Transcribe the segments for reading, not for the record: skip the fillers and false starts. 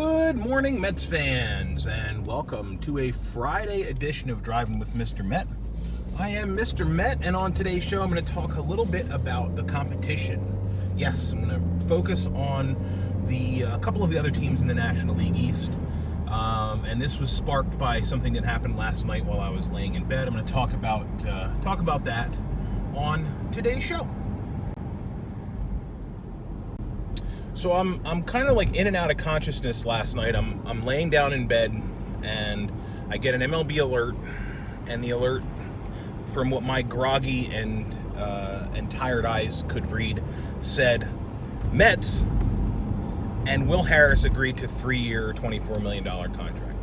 Good morning, Mets fans, and welcome to a Friday edition of Drivin with Mr. Met. I am Mr. Met, and on today's show, I'm going to talk a little bit about the competition. Yes, I'm going to focus on a couple of the other teams in the National League East, and this was sparked by something that happened last night while I was laying in bed. I'm going to talk about that on today's show. So I'm kind of like in and out of consciousness last night. I'm laying down in bed and I get an MLB alert, and the alert, from what my groggy and tired eyes could read, said Mets and Will Harris agreed to 3-year, $24 million contract.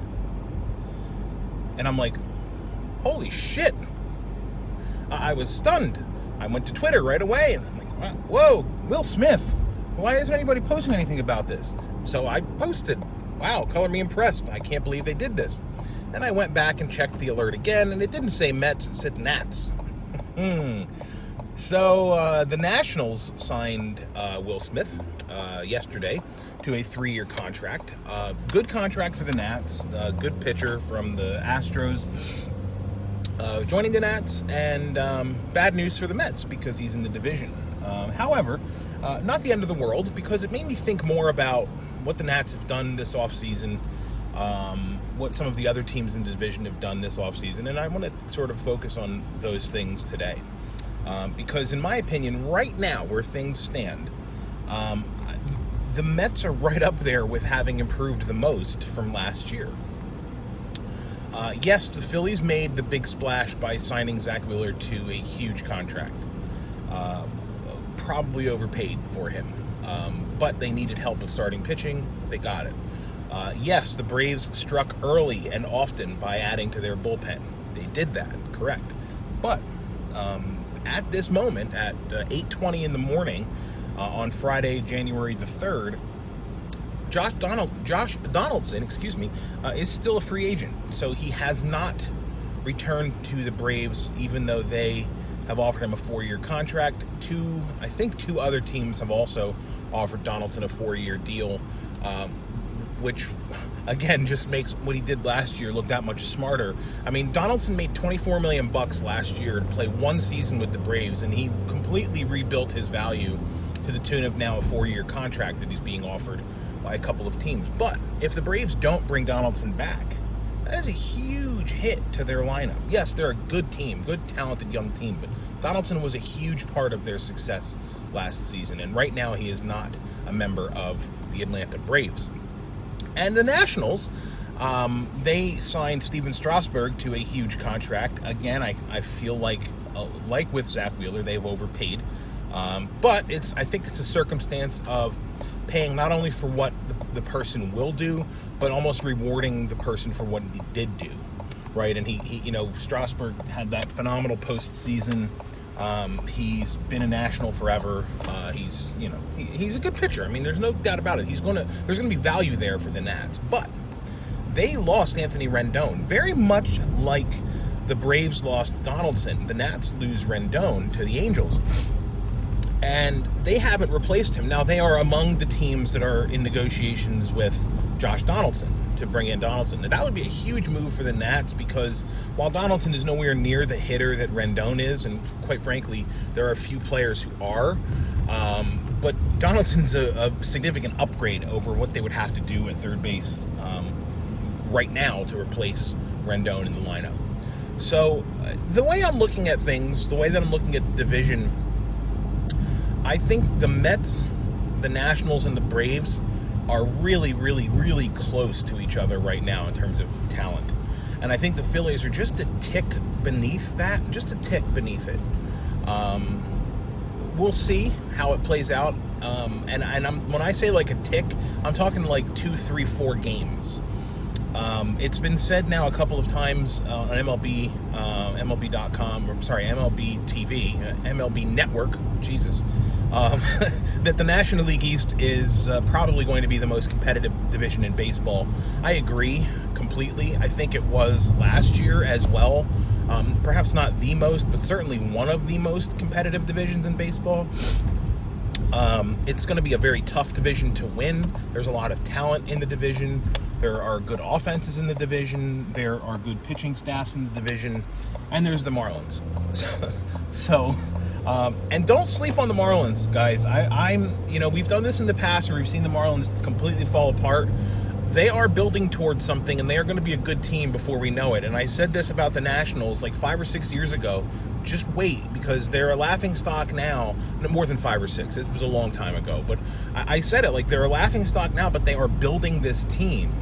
And I'm like, holy shit. I was stunned. I went to Twitter right away and I'm like, whoa, Will Smith. Why isn't anybody posting anything about this? So I posted, wow, color me impressed. I can't believe they did this. And I went back and checked the alert again, and it didn't say Mets, it said Nats. So the Nationals signed Will Smith yesterday to a 3-year contract. Good contract for the Nats, good pitcher from the Astros joining the Nats, and bad news for the Mets because he's in the division. However, not the end of the world, because it made me think more about what the Nats have done this offseason, what some of the other teams in the division have done this offseason, and I want to sort of focus on those things today. Because in my opinion, right now, where things stand, the Mets are right up there with having improved the most from last year. Yes, the Phillies made the big splash by signing Zach Wheeler to a huge contract. Probably overpaid for him, but they needed help with starting pitching. They got it. Yes, the Braves struck early and often by adding to their bullpen. They did that, correct. But at this moment, at 8:20 in the morning on Friday, January the 3rd, Josh Donaldson, is still a free agent. So he has not returned to the Braves, even though they have offered him a 4-year contract. I think two other teams have also offered Donaldson a 4-year deal, which, again, just makes what he did last year look that much smarter. I mean, Donaldson made $24 million last year to play one season with the Braves, and he completely rebuilt his value to the tune of now a 4-year contract that he's being offered by a couple of teams. But if the Braves don't bring Donaldson back, that is a huge hit to their lineup. Yes, they're a good team, good, talented young team, but Donaldson was a huge part of their success last season, and right now he is not a member of the Atlanta Braves. And the Nationals, they signed Steven Strasburg to a huge contract. Again, I feel like with Zach Wheeler, they've overpaid. But I think it's a circumstance of paying not only for what the person will do, but almost rewarding the person for what he did do, right? And he Strasburg had that phenomenal postseason. He's been a National forever. He's a good pitcher. I mean, there's no doubt about it. There's gonna be value there for the Nats, but they lost Anthony Rendon, very much like the Braves lost Donaldson. The Nats lose Rendon to the Angels, and they haven't replaced him. Now, they are among the teams that are in negotiations with Josh Donaldson to bring in Donaldson. And that would be a huge move for the Nats, because while Donaldson is nowhere near the hitter that Rendon is, and quite frankly, there are a few players who are, but Donaldson's a significant upgrade over what they would have to do at third base right now to replace Rendon in the lineup. So the way I'm looking at things, the way that I'm looking at the division, I think the Mets, the Nationals, and the Braves are really, really, really close to each other right now in terms of talent. And I think the Phillies are just a tick beneath that, it. We'll see how it plays out. When I say like a tick, I'm talking like 2, 3, 4 games. It's been said now a couple of times on MLB, MLB.com, MLB TV, MLB Network, Jesus, that the National League East is probably going to be the most competitive division in baseball. I agree completely. I think it was last year as well. Perhaps not the most, but certainly one of the most competitive divisions in baseball. It's going to be a very tough division to win. There's a lot of talent in the division. There are good offenses in the division. There are good pitching staffs in the division. And there's the Marlins. And don't sleep on the Marlins, guys. We've done this in the past where we've seen the Marlins completely fall apart. They are building towards something, and they are going to be a good team before we know it. And I said this about the Nationals like 5 or 6 years ago. Just wait, because they're a laughingstock now. More than 5 or 6. It was a long time ago. But I said it, like, they're a laughingstock now, but they are building this team.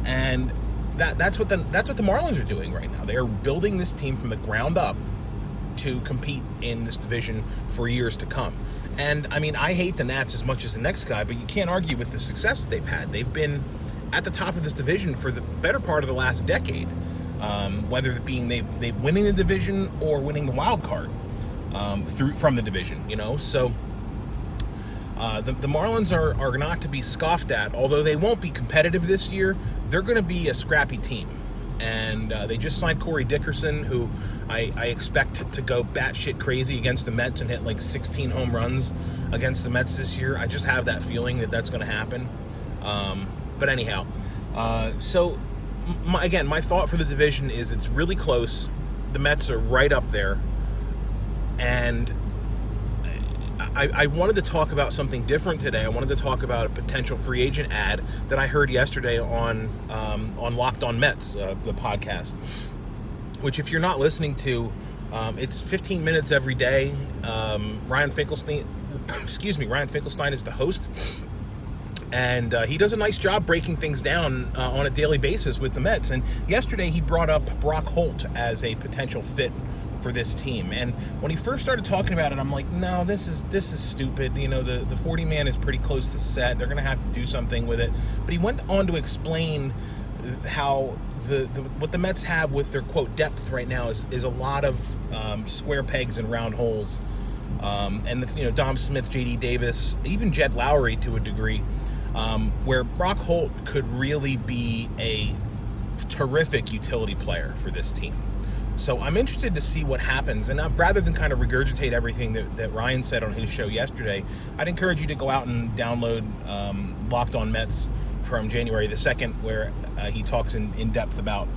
And that's what the Marlins are doing right now. They are building this team from the ground up to compete in this division for years to come. And, I mean, I hate the Nats as much as the next guy, but you can't argue with the success that they've had. They've been at the top of this division for the better part of the last decade, whether it being they winning the division or winning the wild card from the division, So the Marlins are not to be scoffed at. Although they won't be competitive this year, they're going to be a scrappy team. And they just signed Corey Dickerson, who I expect to go batshit crazy against the Mets and hit like 16 home runs against the Mets this year. I just have that feeling that that's going to happen. But anyhow, my thought for the division is it's really close. The Mets are right up there. And I wanted to talk about something different today. I wanted to talk about a potential free agent ad that I heard yesterday on Locked On Mets, the podcast, which if you're not listening to, it's 15 minutes every day. Ryan Finkelstein is the host, and he does a nice job breaking things down on a daily basis with the Mets. And yesterday he brought up Brock Holt as a potential fit for this team. And when he first started talking about it, I'm like, no, this is stupid. The 40 man is pretty close to set. They're going to have to do something with it. But he went on to explain how what the Mets have with their quote depth right now is a lot of square pegs and round holes. And Dom Smith, J.D. Davis, even Jed Lowry to a degree, where Brock Holt could really be a terrific utility player for this team. So I'm interested to see what happens. And rather than kind of regurgitate everything that Ryan said on his show yesterday, I'd encourage you to go out and download Locked On Mets from January the 2nd, where he talks in depth about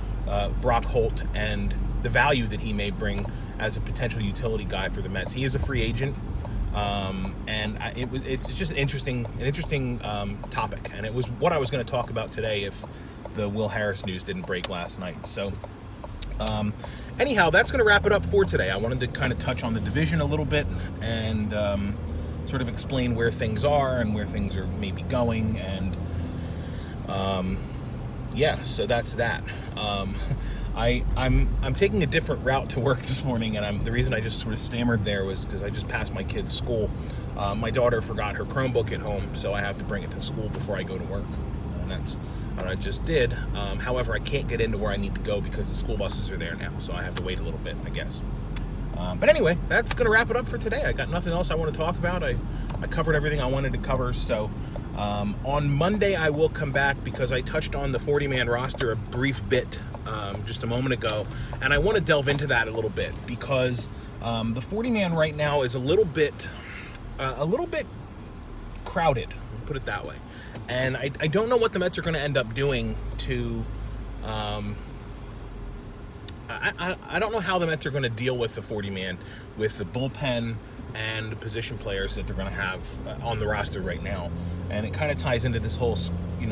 Brock Holt and the value that he may bring as a potential utility guy for the Mets. He is a free agent, and it's just an interesting topic. And it was what I was going to talk about today if the Will Harris news didn't break last night. So anyhow, that's going to wrap it up for today. I wanted to kind of touch on the division a little bit and sort of explain where things are and where things are maybe going. And so that's that. I'm taking a different route to work this morning, and the reason I just sort of stammered there was because I just passed my kid's school. My daughter forgot her Chromebook at home, so I have to bring it to school before I go to work, and that's what I just did. However, I can't get into where I need to go because the school buses are there now, so I have to wait a little bit, I guess. But anyway, that's going to wrap it up for today. I got nothing else I want to talk about. I covered everything I wanted to cover, so on Monday I will come back because I touched on the 40-man roster a brief bit just a moment ago, and I want to delve into that a little bit because the 40-man right now is a little bit crowded, put it that way. And I don't know what the Mets are going to end up doing to I don't know how the Mets are going to deal with the 40-man, with the bullpen and the position players that they're going to have on the roster right now. And it kind of ties into this whole,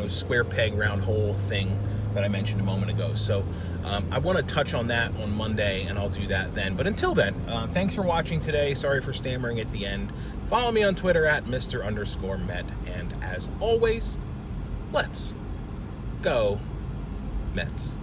square peg, round hole thing that I mentioned a moment ago. So I want to touch on that on Monday, and I'll do that then. But until then, thanks for watching today. Sorry for stammering at the end. Follow me on Twitter at Mr_Met. And as always, let's go Mets.